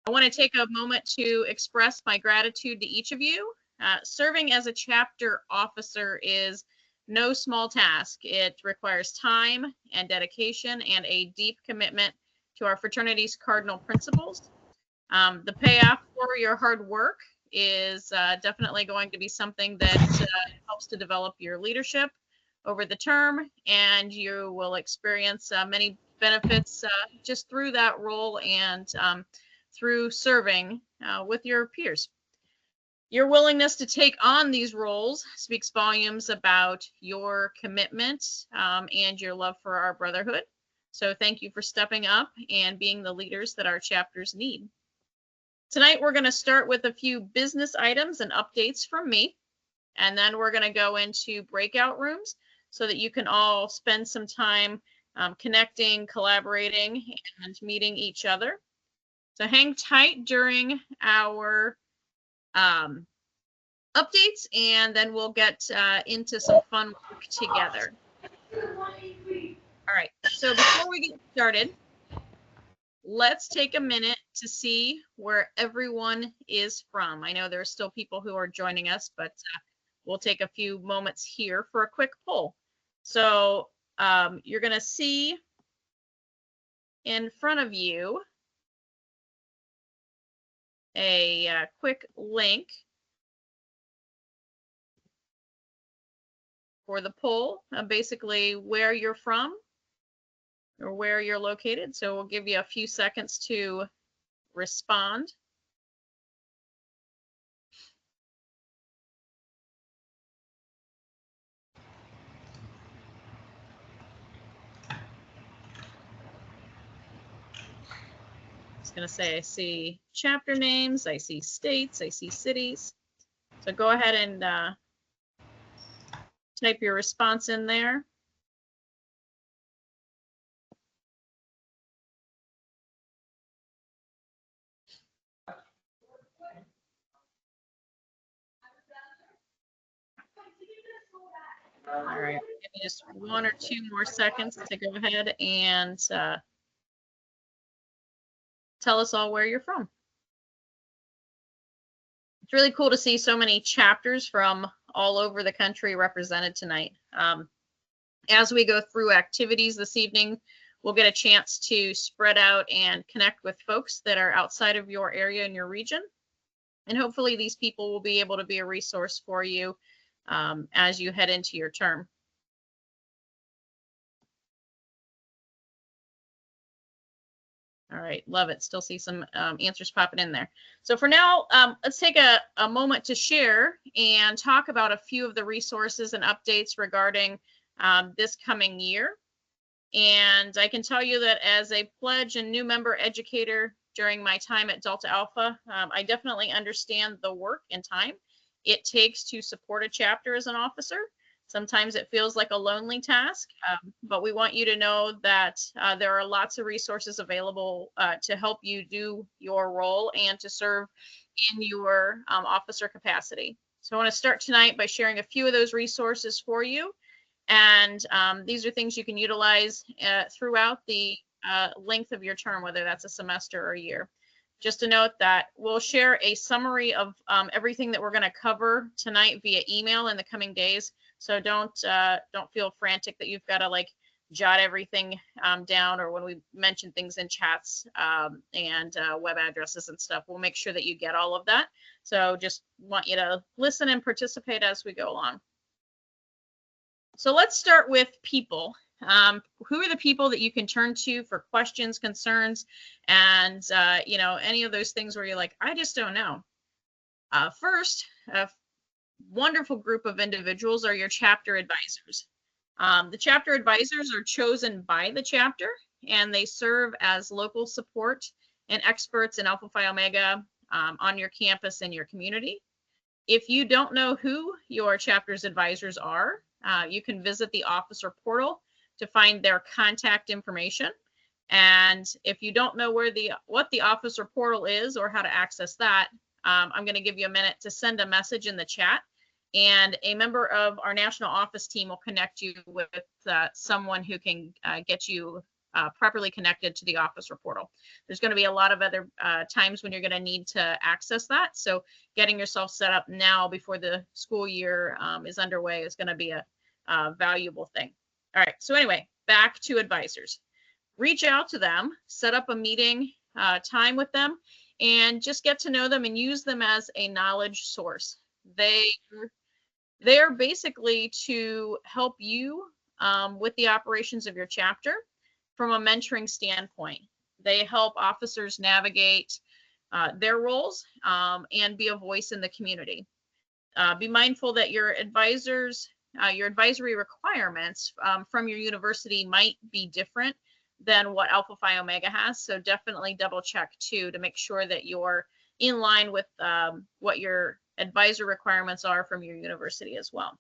I want to take a moment to express my gratitude to each of you. Serving as a chapter officer is no small task. It requires time and dedication and a deep commitment to our fraternity's cardinal principles. The payoff for your hard work is definitely going to be something that helps to develop your leadership over the term, and you will experience many benefits just through that role and through serving with your peers. Your willingness to take on these roles speaks volumes about your commitment and your love for our brotherhood. So thank you for stepping up and being the leaders that our chapters need. Tonight, we're going to start with a few business items and updates from me, and then we're going to go into breakout rooms so that you can all spend some time connecting, collaborating, and meeting each other. So hang tight during our updates, and then we'll get into some fun work together. All right, so before we get started, let's take a minute to see where everyone is from. I know there are still people who are joining us, but we'll take a few moments here for a quick poll. So you're going to see in front of you a quick link for the poll, basically where you're from or where you're located. So we'll give you a few seconds to respond. I was going to say I see chapter names, I see states, I see cities. So go ahead and type your response in there. All right, give me just 1 or 2 more seconds to go ahead and tell us all where you're from. It's really cool to see so many chapters from all over the country represented tonight. As we go through activities this evening, we'll get a chance to spread out and connect with folks that are outside of your area and your region. And hopefully these people will be able to be a resource for you as you head into your term. All right, love it. Still see some answers popping in there. So for now, let's take a moment to share and talk about a few of the resources and updates regarding this coming year. And I can tell you that as a pledge and new member educator during my time at Delta Alpha, I definitely understand the work and time it takes to support a chapter as an officer. Sometimes it feels like a lonely task, but we want you to know that there are lots of resources available to help you do your role and to serve in your officer capacity. So I want to start tonight by sharing a few of those resources for you. And these are things you can utilize throughout the length of your term, whether that's a semester or a year. Just to note that we'll share a summary of everything that we're going to cover tonight via email in the coming days. So don't feel frantic that you've got to like jot everything down, or when we mention things in chats and web addresses and stuff, we'll make sure that you get all of that. So just want you to listen and participate as we go along. So let's start with people. Who are the people that you can turn to for questions, concerns, and you know, any of those things where you're like, I just don't know. First, a wonderful group of individuals are your chapter advisors. The chapter advisors are chosen by the chapter, and they serve as local support and experts in Alpha Phi Omega on your campus and your community. If you don't know who your chapter's advisors are, you can visit the officer portal to find their contact information. And if you don't know what the officer portal is or how to access that, I'm going to give you a minute to send a message in the chat, and a member of our national office team will connect you with someone who can get you properly connected to the officer portal. There's going to be a lot of other times when you're going to need to access that. So getting yourself set up now before the school year is underway is going to be a valuable thing. All right, so anyway, back to advisors. Reach out to them, set up a meeting time with them, and just get to know them and use them as a knowledge source. They're basically to help you with the operations of your chapter from a mentoring standpoint. They help officers navigate their roles and be a voice in the community. Be mindful that your advisory requirements from your university might be different than what Alpha Phi Omega has. So definitely double check too to make sure that you're in line with what your advisor requirements are from your university as well.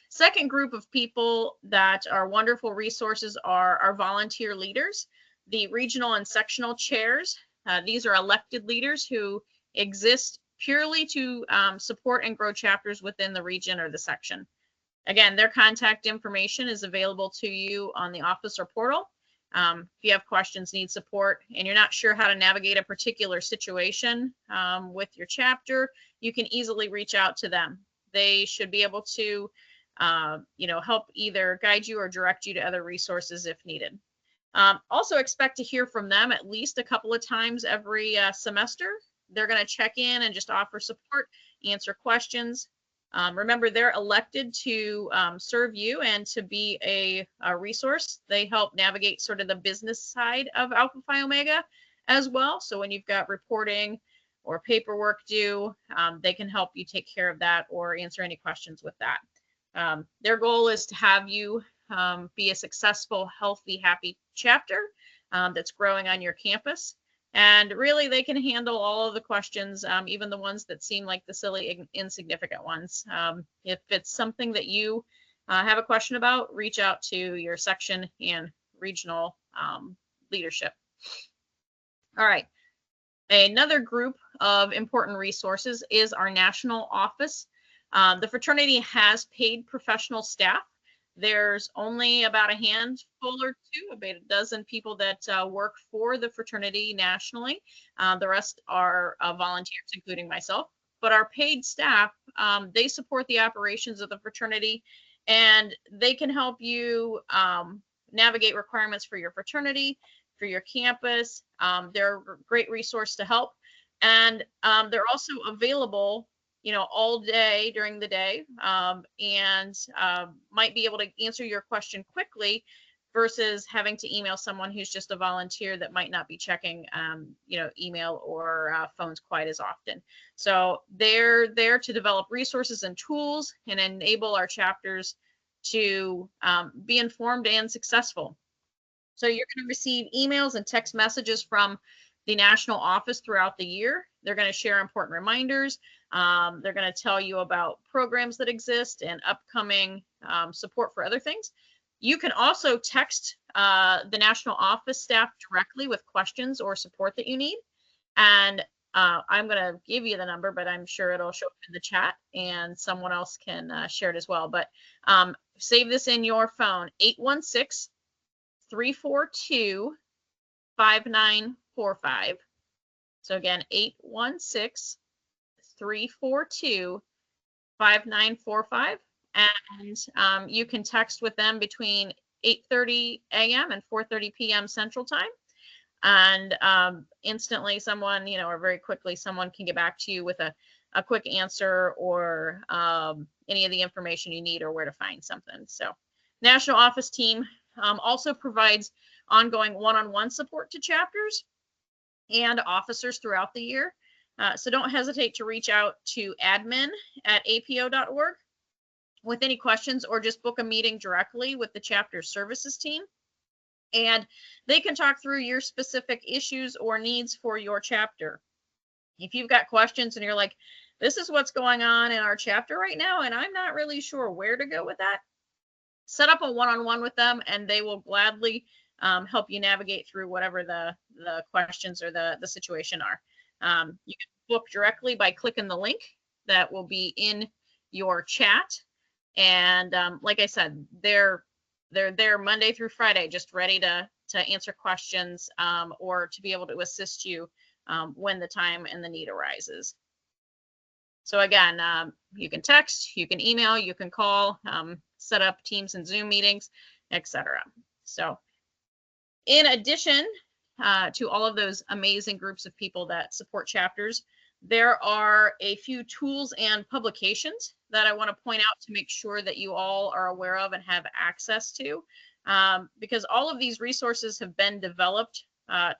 Second group of people that are wonderful resources are our volunteer leaders, the regional and sectional chairs. These are elected leaders who exist purely to support and grow chapters within the region or the section. Again, their contact information is available to you on the officer portal. If you have questions, need support, and you're not sure how to navigate a particular situation with your chapter, you can easily reach out to them. They should be able to, help either guide you or direct you to other resources if needed. Also expect to hear from them at least a couple of times every semester. They're going to check in and just offer support, answer questions. Remember, they're elected to serve you and to be a resource. They help navigate sort of the business side of Alpha Phi Omega as well. So when you've got reporting or paperwork due, they can help you take care of that or answer any questions with that. Their goal is to have you be a successful, healthy, happy chapter that's growing on your campus. And really, they can handle all of the questions, even the ones that seem like the silly, insignificant ones. If it's something that you have a question about, reach out to your section and regional leadership. All right. Another group of important resources is our national office. The fraternity has paid professional staff. There's only about a handful or two, about a dozen people that work for the fraternity nationally. The rest are volunteers, including myself. But our paid staff, they support the operations of the fraternity, and they can help you navigate requirements for your fraternity, for your campus. They're a great resource to help. And they're also available all day during the day, and might be able to answer your question quickly versus having to email someone who's just a volunteer that might not be checking, email or phones quite as often. So they're there to develop resources and tools and enable our chapters to be informed and successful. So you're going to receive emails and text messages from the national office throughout the year. They're going to share important reminders. They're going to tell you about programs that exist and upcoming support for other things. You can also text the national office staff directly with questions or support that you need. And I'm going to give you the number, but I'm sure it'll show up in the chat and someone else can share it as well. But save this in your phone, 816-342-5945. So again, 816-342-5945. And you can text with them between 8:30 a.m. and 4:30 p.m. Central Time. And instantly someone, or very quickly, someone can get back to you with a quick answer or any of the information you need or where to find something. So National Office team also provides ongoing one-on-one support to chapters and officers throughout the year. So don't hesitate to reach out to admin@apo.org with any questions, or just book a meeting directly with the chapter services team. And they can talk through your specific issues or needs for your chapter. If you've got questions and you're like, this is what's going on in our chapter right now, and I'm not really sure where to go with that, set up a one-on-one with them, and they will gladly help you navigate through whatever the questions or the situation are. You can book directly by clicking the link that will be in your chat. And like I said, they're they're there Monday through Friday, just ready to answer questions or to be able to assist you when the time and the need arises. So again, you can text, you can email, you can call, set up Teams and Zoom meetings, etc. So in addition to all of those amazing groups of people that support chapters, there are a few tools and publications that I want to point out to make sure that you all are aware of and have access to, because all of these resources have been developed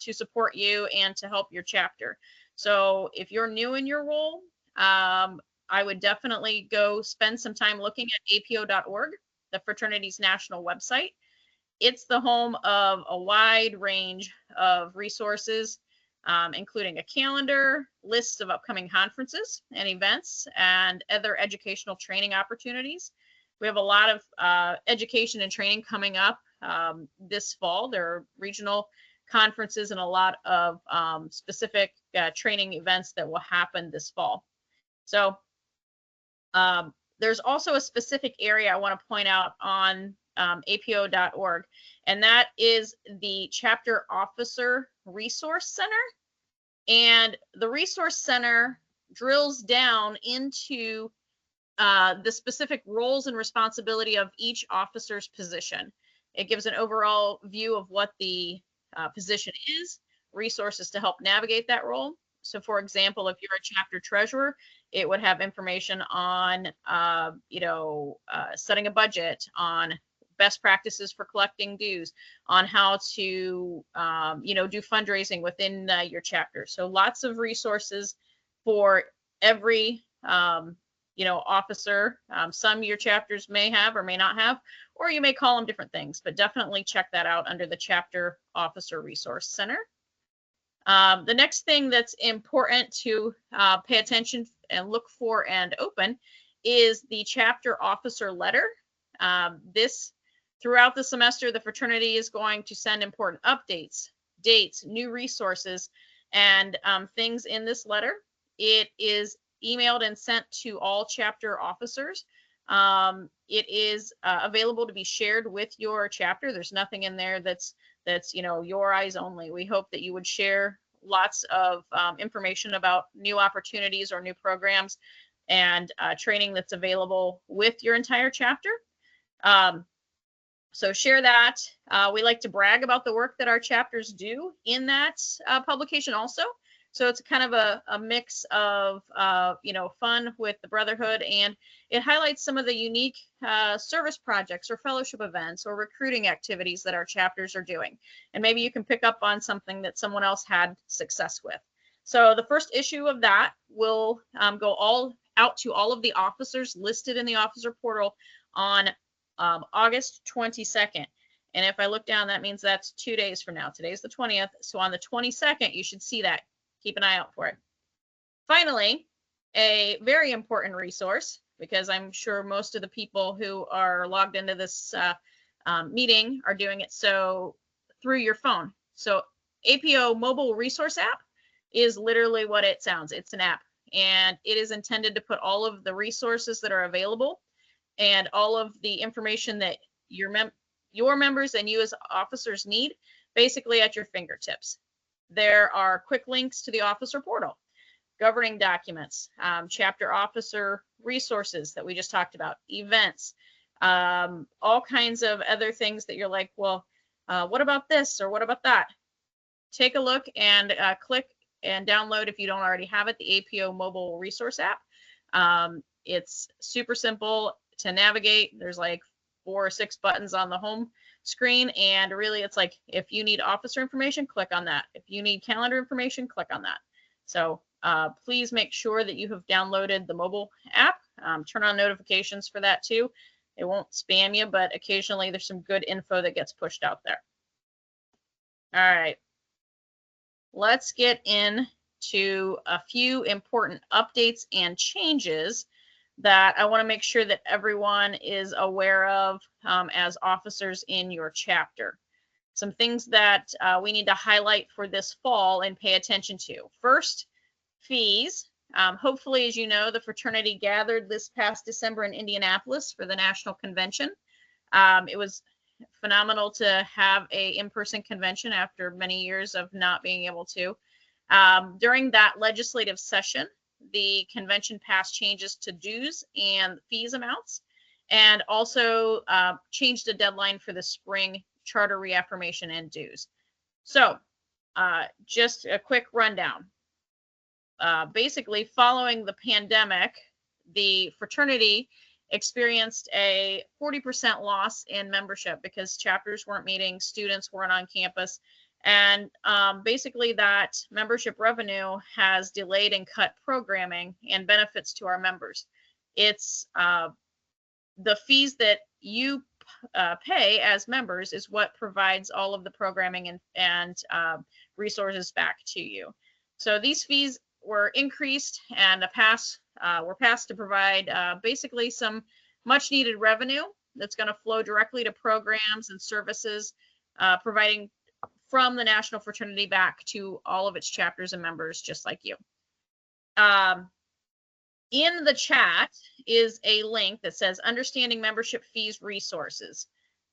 to support you and to help your chapter. So if you're new in your role, I would definitely go spend some time looking at apo.org, the fraternity's national website. It's the home of a wide range of resources, including a calendar, lists of upcoming conferences and events, and other educational training opportunities. We have a lot of education and training coming up this fall. There are regional conferences and a lot of specific training events that will happen this fall. So there's also a specific area I want to point out on apo.org, and that is the Chapter Officer Resource Center. And the Resource Center drills down into the specific roles and responsibility of each officer's position. It gives an overall view of what the position is, resources to help navigate that role. So for example, if you're a chapter treasurer, it would have information on, setting a budget, on best practices for collecting dues, on how to, do fundraising within your chapter. So lots of resources for every, officer. Some your chapters may have or may not have, or you may call them different things, but definitely check that out under the Chapter Officer Resource Center. The next thing that's important to pay attention and look for and open is the chapter officer letter. Throughout the semester, the fraternity is going to send important updates, dates, new resources, and things in this letter. It is emailed and sent to all chapter officers. It is available to be shared with your chapter. There's nothing in there that's your eyes only. We hope that you would share lots of information about new opportunities or new programs and training that's available with your entire chapter. So share that. We like to brag about the work that our chapters do in that publication also. So it's kind of a mix of, fun with the Brotherhood, and it highlights some of the unique service projects or fellowship events or recruiting activities that our chapters are doing. And maybe you can pick up on something that someone else had success with. So the first issue of that will go all out to all of the officers listed in the officer portal on August 22nd. And if I look down, that means that's 2 days from now. Today's the 20th. So on the 22nd, you should see that. Keep an eye out for it. Finally, a very important resource, because I'm sure most of the people who are logged into this meeting are doing it so through your phone. So APO Mobile Resource App is literally what it sounds. It's an app, and it is intended to put all of the resources that are available and all of the information that your members and you as officers need basically at your fingertips. There are quick links to the officer portal, governing documents, chapter officer resources that we just talked about, events, all kinds of other things that you're like, well, what about this or what about that? Take a look and click and download, if you don't already have it, the APO Mobile Resource App. It's super simple to navigate. There's like 4 or 6 buttons on the home screen, and really it's like, if you need officer information, click on that. If you need calendar information, click on that. So please make sure that you have downloaded the mobile app. Turn on notifications for that too. It won't spam you, but occasionally there's some good info that gets pushed out there. All right, let's get into a few important updates and changes that I want to make sure that everyone is aware of as officers in your chapter. Some things that we need to highlight for this fall and pay attention to. First, fees. Hopefully, as you know, the fraternity gathered this past December in Indianapolis for the National Convention. It was phenomenal to have a in-person convention after many years of not being able to. During that legislative session, the convention passed changes to dues and fees amounts, and also changed the deadline for the spring charter reaffirmation and dues. So just a quick rundown. Basically, following the pandemic, the fraternity experienced a 40% loss in membership because chapters weren't meeting, students weren't on campus, and basically that membership revenue has delayed and cut programming and benefits to our members. It's the fees that you pay as members is what provides all of the programming and resources back to you. So these fees were increased and were passed to provide basically some much needed revenue that's going to flow directly to programs and services providing from the National Fraternity back to all of its chapters and members just like you. In the chat is a link that says Understanding Membership Fees Resources.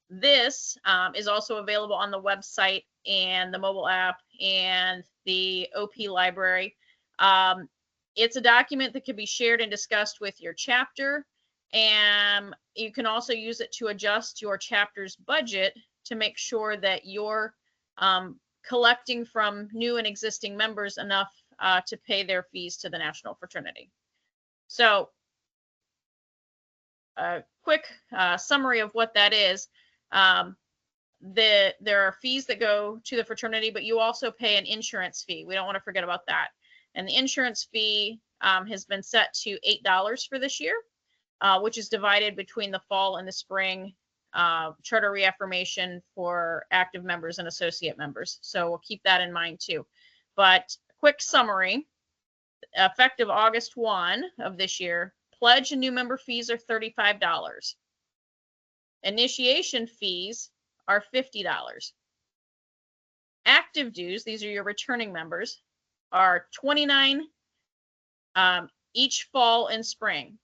This is also available on the website and the mobile app and the OP library. It's a document that can be shared and discussed with your chapter, and you can also use it to adjust your chapter's budget to make sure that you're collecting from new and existing members enough to pay their fees to the National Fraternity. So a quick summary of what that is. There are fees that go to the fraternity, but you also pay an insurance fee. We don't want to forget about that. And the insurance fee has been set to $8 for this year, which is divided between the fall and the spring charter reaffirmation for active members and associate members. So we'll keep that in mind too. But quick summary, effective August 1 of this year, pledge and new member fees are $35. Initiation fees are $50. Active dues, these are your returning members, are $29 each fall and spring.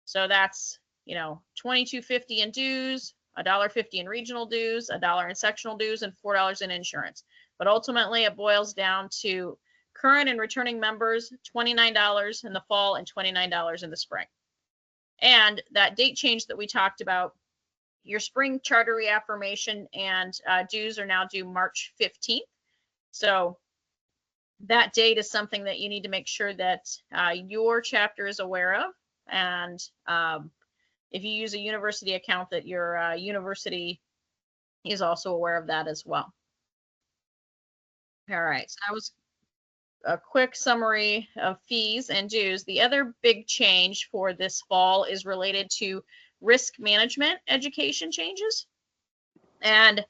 So that's, $22.50 in dues, $1.50 in regional dues, $1 in sectional dues, and $4 in insurance. But ultimately, it boils down to current and returning members, $29 in the fall and $29 in the spring. And that date change that we talked about, your spring charter reaffirmation and dues are now due March 15th. So that date is something that you need to make sure that your chapter is aware of. And if you use a university account, that your university is also aware of that as well. All right, so that was a quick summary of fees and dues. The other big change for this fall is related to risk management education changes. And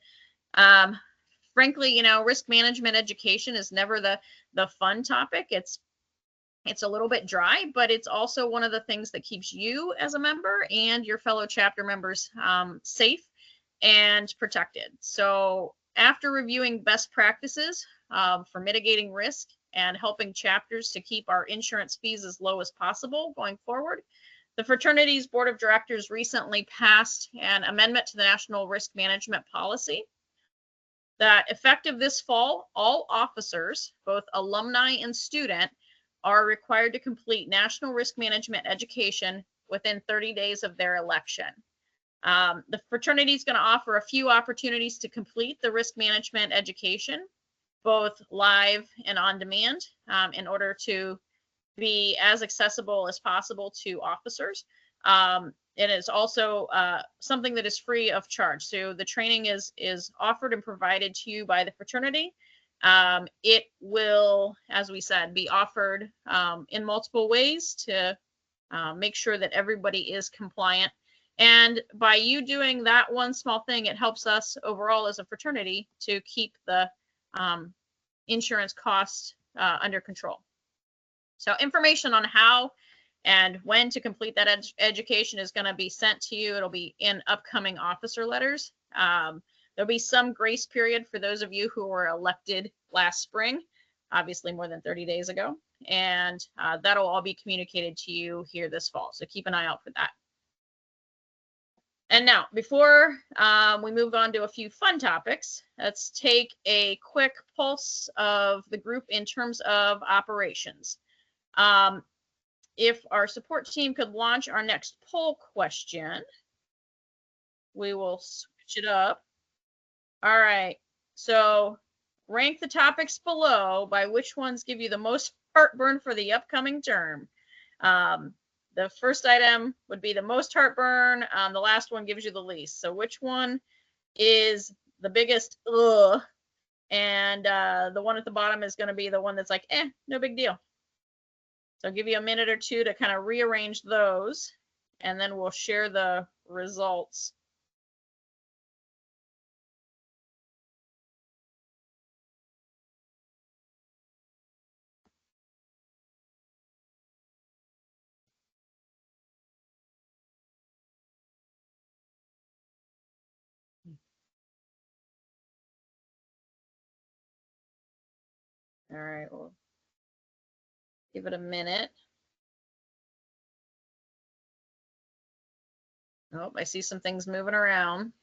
frankly, risk management education is never the fun topic. It's a little bit dry, but it's also one of the things that keeps you as a member and your fellow chapter members safe and protected. So after reviewing best practices for mitigating risk and helping chapters to keep our insurance fees as low as possible going forward, the fraternity's board of directors recently passed an amendment to the National Risk Management Policy that effective this fall, all officers, both alumni and student, are required to complete National Risk Management education within 30 days of their election. The fraternity is going to offer a few opportunities to complete the risk management education, both live and on demand, in order to be as accessible as possible to officers. It is also something that is free of charge. So the training is offered and provided to you by the fraternity. It will, as we said, be offered in multiple ways to make sure that everybody is compliant. And by you doing that one small thing, it helps us overall as a fraternity to keep the insurance costs under control. So information on how and when to complete that education is going to be sent to you. It'll be in upcoming officer letters. There'll be some grace period for those of you who were elected last spring, obviously more than 30 days ago. And that'll all be communicated to you here this fall. So keep an eye out for that. And now, before we move on to a few fun topics, let's take a quick pulse of the group in terms of operations. If our support team could launch our next poll question, we will switch it up. All right, so rank the topics below by which ones give you the most heartburn for the upcoming term. The first item would be the most heartburn. The last one gives you the least. So which one is the biggest ugh? And the one at the bottom is going to be the one that's like, no big deal. So I'll give you a minute or two to kind of rearrange those, and then we'll share the results. All right, we'll give it a minute. Oh, I see some things moving around.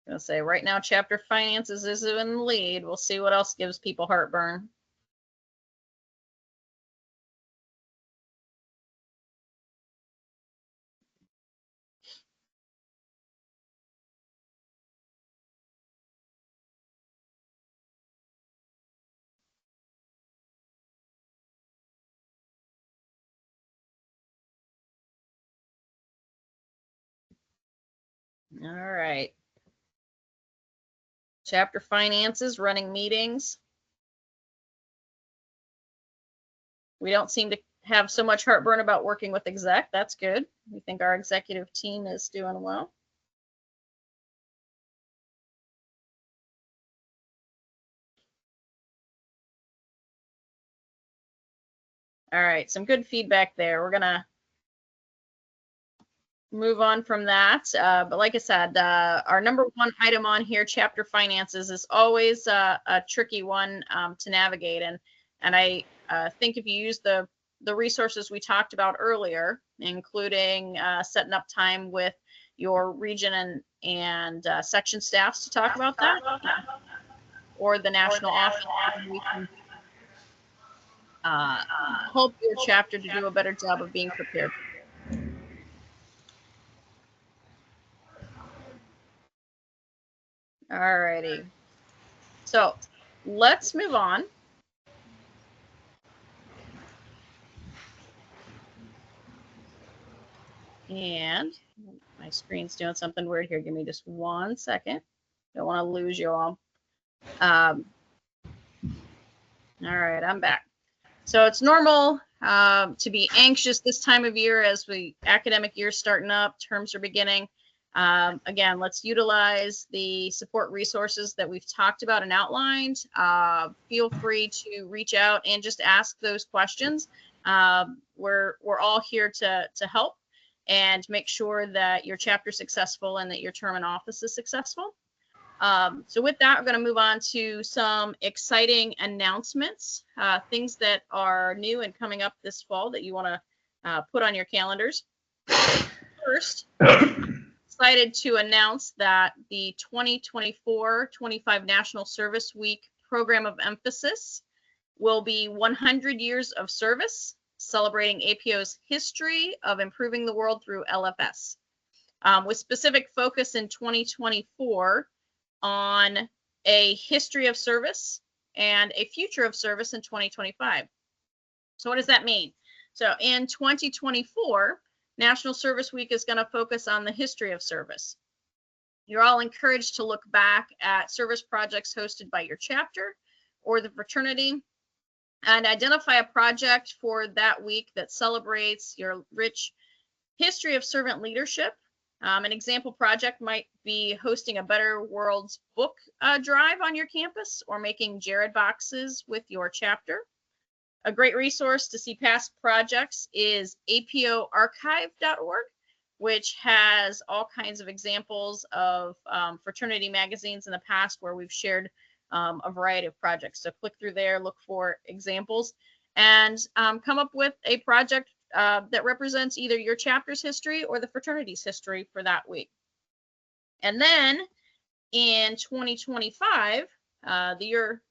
I'm gonna say right now, chapter finances is in the lead. We'll see what else gives people heartburn. All right. Chapter finances, running meetings. We don't seem to have so much heartburn about working with exec. That's good. We think our executive team is doing well. All right, some good feedback there. We're gonna move on from that. But like I said, our number one item on here, chapter finances, is always a tricky one to navigate. And I think if you use the resources we talked about earlier, including setting up time with your region and section staffs to talk about that, or the national office, we can help your chapter to do a better job of being prepared. All righty. So let's move on. And my screen's doing something weird here. Give me just 1 second. Don't want to lose you all. All right, I'm back. So it's normal to be anxious this time of year as the academic year starting up, terms are beginning. Again, let's utilize the support resources that we've talked about and outlined. Feel free to reach out and just ask those questions. We're all here to help and make sure that your chapter is successful and that your term in office is successful. So with that, we're going to move on to some exciting announcements, things that are new and coming up this fall that you want to put on your calendars. First, excited to announce that the 2024-25 National Service Week Program of Emphasis will be 100 years of service, celebrating APO's history of improving the world through LFS, with specific focus in 2024 on a history of service and a future of service in 2025. So what does that mean? So in 2024, National Service Week is going to focus on the history of service. You're all encouraged to look back at service projects hosted by your chapter or the fraternity and identify a project for that week that celebrates your rich history of servant leadership. An example project might be hosting a Better Worlds book drive on your campus or making Jared boxes with your chapter. A great resource to see past projects is apoarchive.org, which has all kinds of examples of fraternity magazines in the past where we've shared a variety of projects. So click through there, look for examples, and come up with a project that represents either your chapter's history or the fraternity's history for that week. And then in 2025, the year,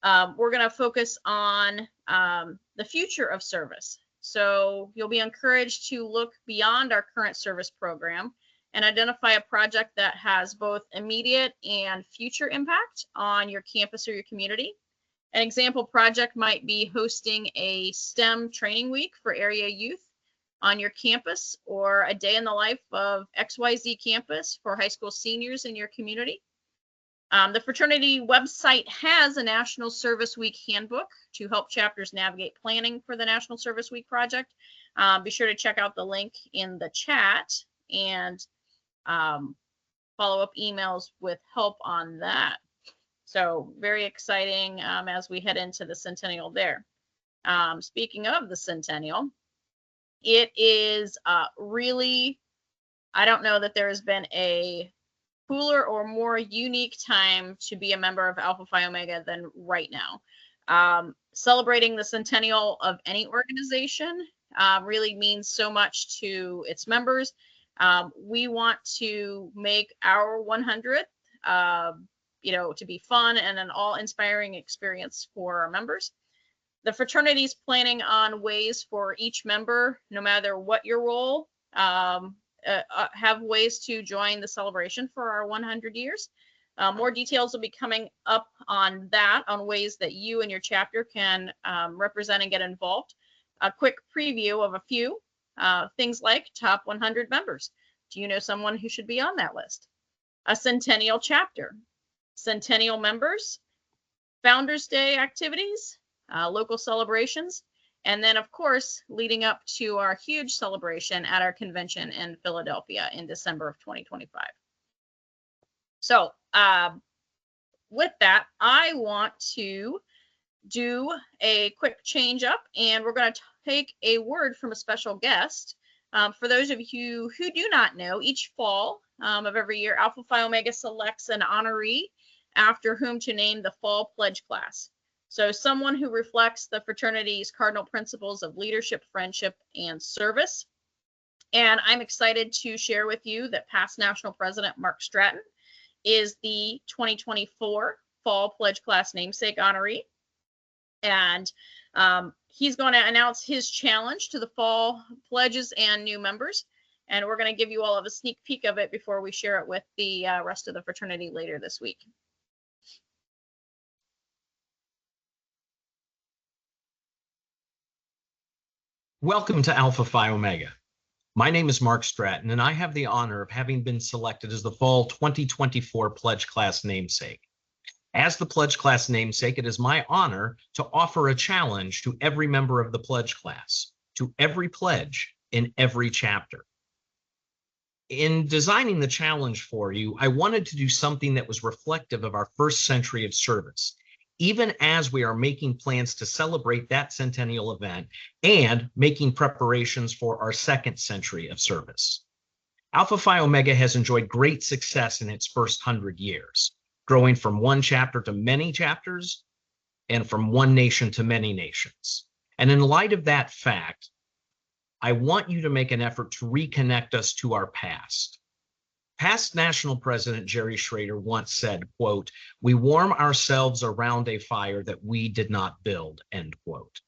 we're going to focus on the future of service. So you'll be encouraged to look beyond our current service program and identify a project that has both immediate and future impact on your campus or your community. An example project might be hosting a STEM training week for area youth on your campus, or a day in the life of XYZ campus for high school seniors in your community. The fraternity website has a National Service Week handbook to help chapters navigate planning for the National Service Week project. Be sure to check out the link in the chat and follow up emails with help on that. So very exciting as we head into the centennial there. Speaking of the centennial, it is really, I don't know that there has been a cooler or more unique time to be a member of Alpha Phi Omega than right now. Celebrating the centennial of any organization really means so much to its members. We want to make our 100th, to be fun and an all-inspiring experience for our members. The fraternity is planning on ways for each member, no matter what your role, have ways to join the celebration for our 100 years. More details will be coming up on that, on ways that you and your chapter can represent and get involved. A quick preview of a few things like top 100 members. Do you know someone who should be on that list? A centennial chapter, centennial members, Founders Day activities, local celebrations, and then, of course, leading up to our huge celebration at our convention in Philadelphia in December of 2025. So with that, I want to do a quick change up, and we're going to take a word from a special guest. For those of you who do not know, each fall of every year, Alpha Phi Omega selects an honoree after whom to name the fall pledge class. So someone who reflects the fraternity's cardinal principles of leadership, friendship, and service. And I'm excited to share with you that past national president Mark Stratton is the 2024 fall pledge class namesake honoree. And he's going to announce his challenge to the fall pledges and new members. And we're going to give you all of a sneak peek of it before we share it with the rest of the fraternity later this week. Welcome to Alpha Phi Omega. My name is Mark Stratton, and I have the honor of having been selected as the fall 2024 Pledge Class namesake. As the Pledge Class namesake, it is my honor to offer a challenge to every member of the Pledge Class, to every pledge in every chapter. In designing the challenge for you, I wanted to do something that was reflective of our first century of service, even as we are making plans to celebrate that centennial event and making preparations for our second century of service. Alpha Phi Omega has enjoyed great success in its first 100 years, growing from one chapter to many chapters and from one nation to many nations. And in light of that fact, I want you to make an effort to reconnect us to our past. Past National President Jerry Schrader once said, quote, "We warm ourselves around a fire that we did not build," end quote.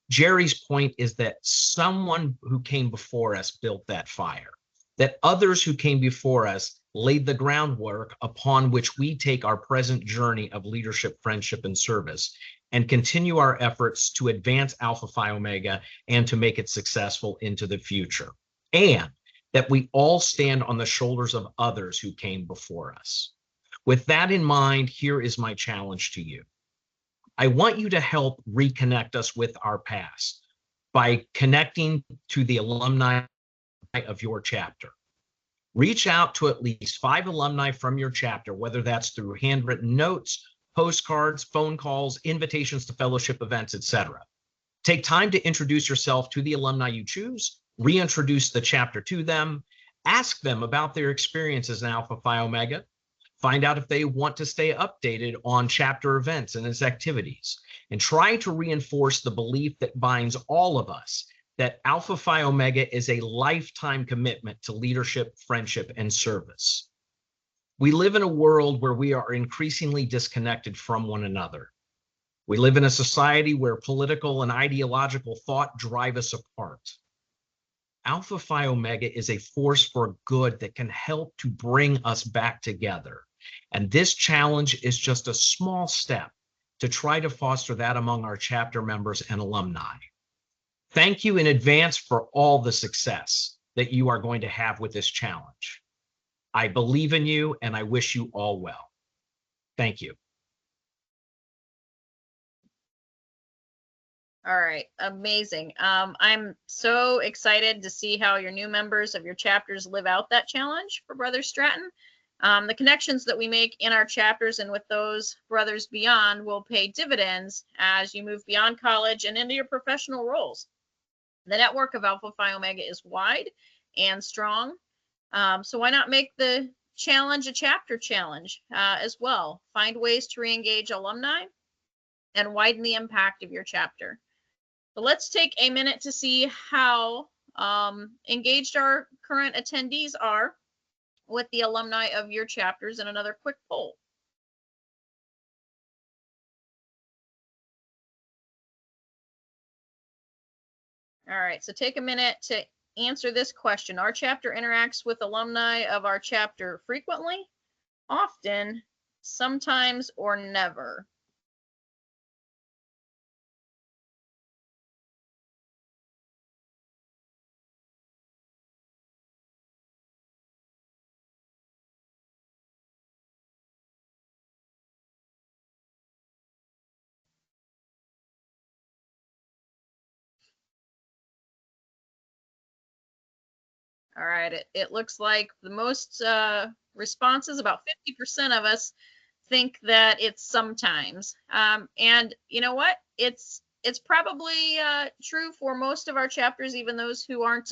Jerry's point is that someone who came before us built that fire, that others who came before us laid the groundwork upon which we take our present journey of leadership, friendship, and service, and continue our efforts to advance Alpha Phi Omega and to make it successful into the future. And that we all stand on the shoulders of others who came before us. With that in mind, here is my challenge to you. I want you to help reconnect us with our past by connecting to the alumni of your chapter. Reach out to at least 5 alumni from your chapter, whether that's through handwritten notes, postcards, phone calls, invitations to fellowship events, etc. Take time to introduce yourself to the alumni you choose, reintroduce the chapter to them, ask them about their experiences in Alpha Phi Omega, Find out if they want to stay updated on chapter events and its activities, and try to reinforce the belief that binds all of us that Alpha Phi Omega is a lifetime commitment to leadership, friendship, and service. We live in a world where we are increasingly disconnected from one another. We live in a society where political and ideological thought drive us apart. Alpha Phi Omega is a force for good that can help to bring us back together. And this challenge is just a small step to try to foster that among our chapter members and alumni. Thank you in advance for all the success that you are going to have with this challenge. I believe in you and I wish you all well. Thank you. All right, amazing. I'm so excited to see how your new members of your chapters live out that challenge for Brother Stratton. The connections that we make in our chapters and with those brothers beyond will pay dividends as you move beyond college and into your professional roles. The network of Alpha Phi Omega is wide and strong, so why not make the challenge a chapter challenge as well? Find ways to re-engage alumni and widen the impact of your chapter. So let's take a minute to see how engaged our current attendees are with the alumni of your chapters in another quick poll. All right, so take a minute to answer this question. Our chapter interacts with alumni of our chapter frequently, often, sometimes, or never. All right, it looks like the most responses, about 50% of us think that it's sometimes. And you know what? It's probably true for most of our chapters, even those who aren't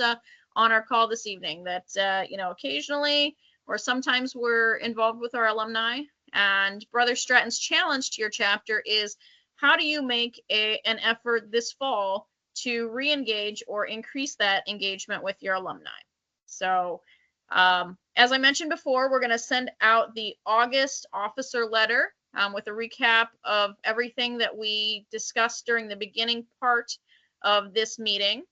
on our call this evening, that, you know, occasionally or sometimes we're involved with our alumni. And Brother Stratton's challenge to your chapter is, how do you make an effort this fall to re-engage or increase that engagement with your alumni? So as I mentioned before, we're going to send out the August officer letter with a recap of everything that we discussed during the beginning part of this meeting.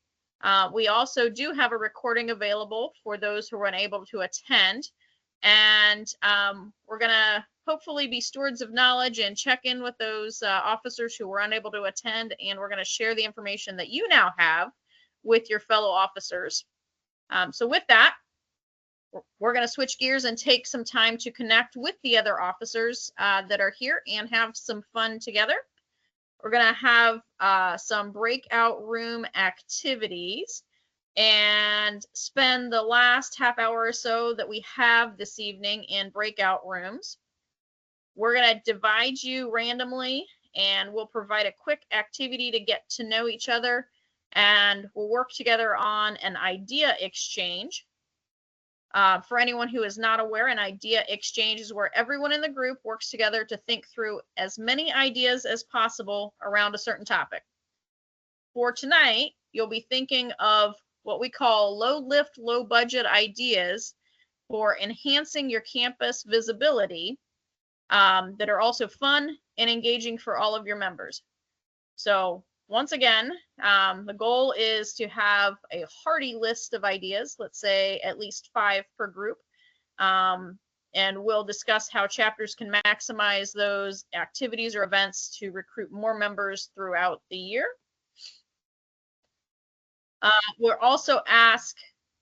We also do have a recording available for those who were unable to attend. And we're going to hopefully be stewards of knowledge and check in with those officers who were unable to attend. And we're going to share the information that you now have with your fellow officers. So with that, we're going to switch gears and take some time to connect with the other officers that are here and have some fun together. We're going to have some breakout room activities and spend the last half hour or so that we have this evening in breakout rooms. We're going to divide you randomly and we'll provide a quick activity to get to know each other, and we'll work together on an idea exchange. For anyone who is not aware, an idea exchange is where everyone in the group works together to think through as many ideas as possible around a certain topic. For tonight, you'll be thinking of what we call low lift, low budget ideas for enhancing your campus visibility that are also fun and engaging for all of your members. So once again, the goal is to have a hearty list of ideas, let's say at least 5 per group, and we'll discuss how chapters can maximize those activities or events to recruit more members throughout the year. We'll also ask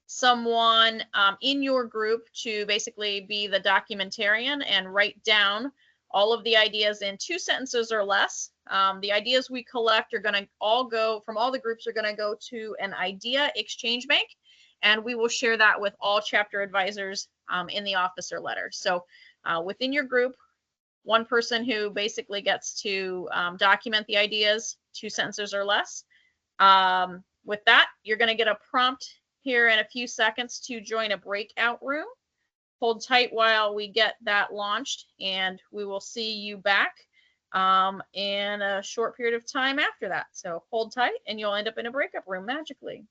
someone in your group to basically be the documentarian and write down all of the ideas in 2 sentences or less. The ideas we collect are going to all go from all the groups are going to go to an idea exchange bank, and we will share that with all chapter advisors in the officer letter. So within your group, one person who basically gets to document the ideas, 2 sentences or less. With that, you're going to get a prompt here in a few seconds to join a breakout room. hold tight while we get that launched, and we will see you back in a short period of time after that. So hold tight and you'll end up in a breakout room magically.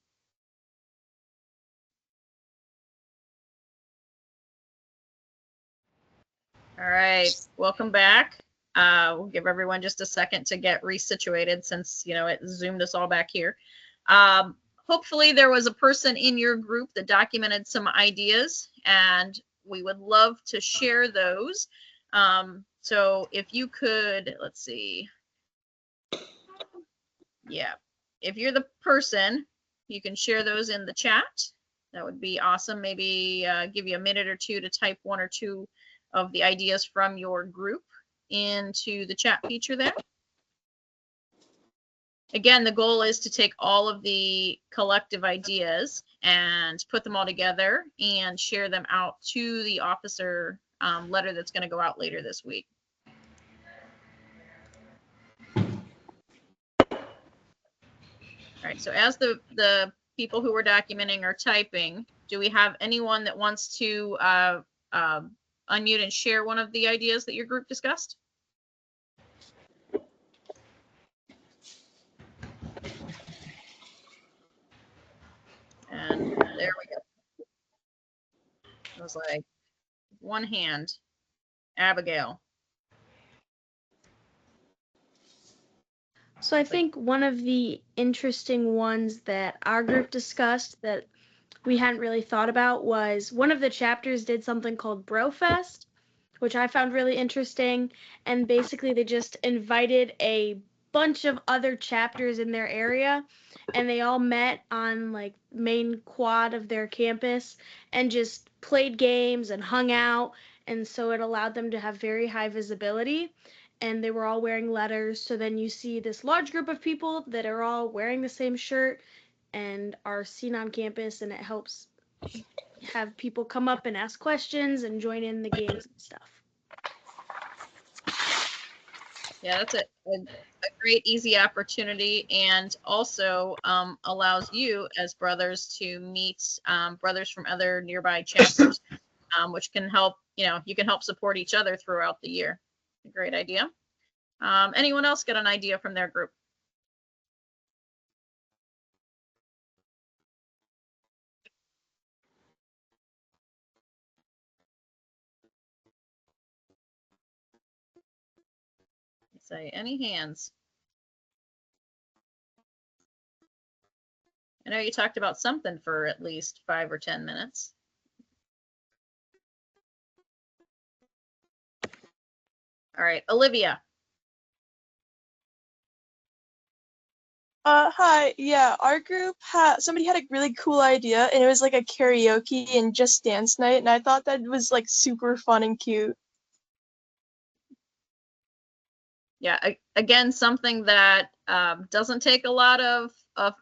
All right, welcome back. We'll give everyone just a second to get resituated since, you know, it zoomed us all back here. Hopefully there was a person in your group that documented some ideas, and we would love to share those. So if you could, let's see. Yeah, if you're the person, you can share those in the chat. That would be awesome. Maybe give you a minute or two to type one or two of the ideas from your group into the chat feature there. Again, the goal is to take all of the collective ideas and put them all together and share them out to the officer letter that's going to go out later this week. All right, so as the people who were documenting are typing, do we have anyone that wants to unmute and share one of the ideas that your group discussed? And there we go. It was like one hand. Abigail. So I think one of the interesting ones that our group discussed that we hadn't really thought about was one of the chapters did something called Brofest, which I found really interesting. And basically they just invited a bunch of other chapters in their area, and they all met on like main quad of their campus and just played games and hung out. And so it allowed them to have very high visibility, and they were all wearing letters. So then you see this large group of people that are all wearing the same shirt and are seen on campus, and it helps have people come up and ask questions and join in the games and stuff. Yeah, that's a great, easy opportunity, and also allows you as brothers to meet brothers from other nearby chapters, which can help, you know, you can help support each other throughout the year. A great idea. Anyone else get an idea from their group? Say any hands. I know you talked about something for at least 5 or 10 minutes. All right, Olivia. Hi. Yeah, our group somebody had a really cool idea, and it was like a karaoke and just dance night, and I thought that was like super fun and cute. Yeah, again, something that doesn't take a lot of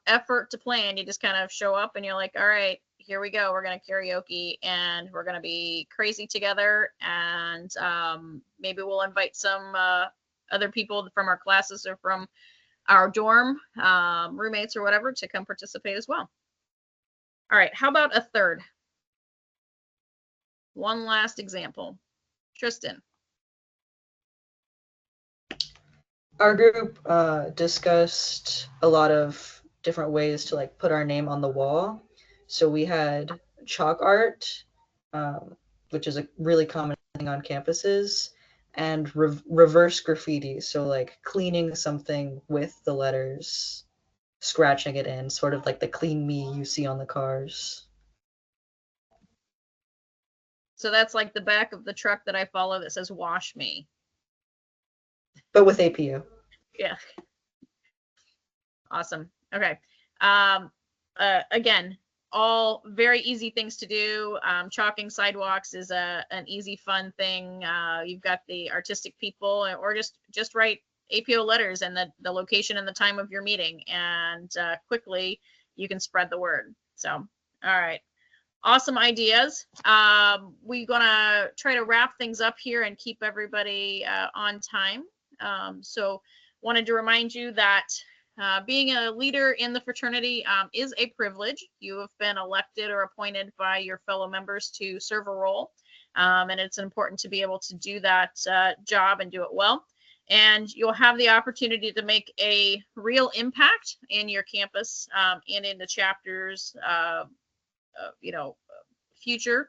effort to plan. You just kind of show up and you're like, all right, here we go. We're going to karaoke and we're going to be crazy together. And maybe we'll invite some other people from our classes or from our dorm, roommates or whatever, to come participate as well. All right, how about a third? One last example. Tristan. Our group discussed a lot of different ways to like put our name on the wall. So we had chalk art, which is a really common thing on campuses, and reverse graffiti. So like cleaning something with the letters, scratching it in, sort of like the clean me you see on the cars. So that's like the back of the truck that I follow that says "Wash Me." But with APU. Yeah. Awesome. Okay. Again, all very easy things to do. Chalking sidewalks is an easy, fun thing. You've got the artistic people, or just write APO letters and the location and the time of your meeting, and quickly you can spread the word. So, all right. Awesome ideas. We're gonna try to wrap things up here and keep everybody on time. So wanted to remind you that being a leader in the fraternity is a privilege. You have been elected or appointed by your fellow members to serve a role. And it's important to be able to do that job and do it well. And you'll have the opportunity to make a real impact in your campus and in the chapter's, future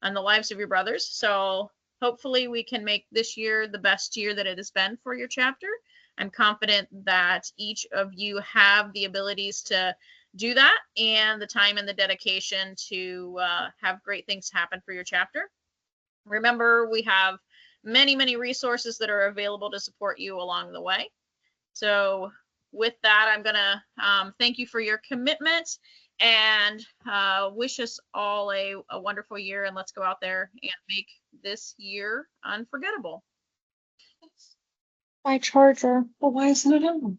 and the lives of your brothers. So hopefully we can make this year the best year that it has been for your chapter. I'm confident that each of you have the abilities to do that and the time and the dedication to have great things happen for your chapter. Remember, we have many, many resources that are available to support you along the way. So with that, I'm going to thank you for your commitment and wish us all a wonderful year. And let's go out there and make this year unforgettable. My charger. Well, why isn't it on?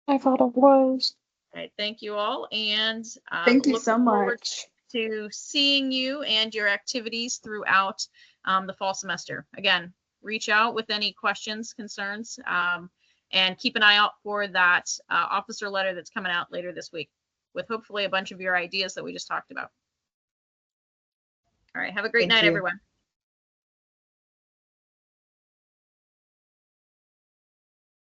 I thought it was. All right, thank you all. And Thank you look so forward much. to seeing you and your activities throughout the fall semester. Again, reach out with any questions, concerns, and keep an eye out for that officer letter that's coming out later this week with hopefully a bunch of your ideas that we just talked about. All right, have a great Thank night, you. everyone.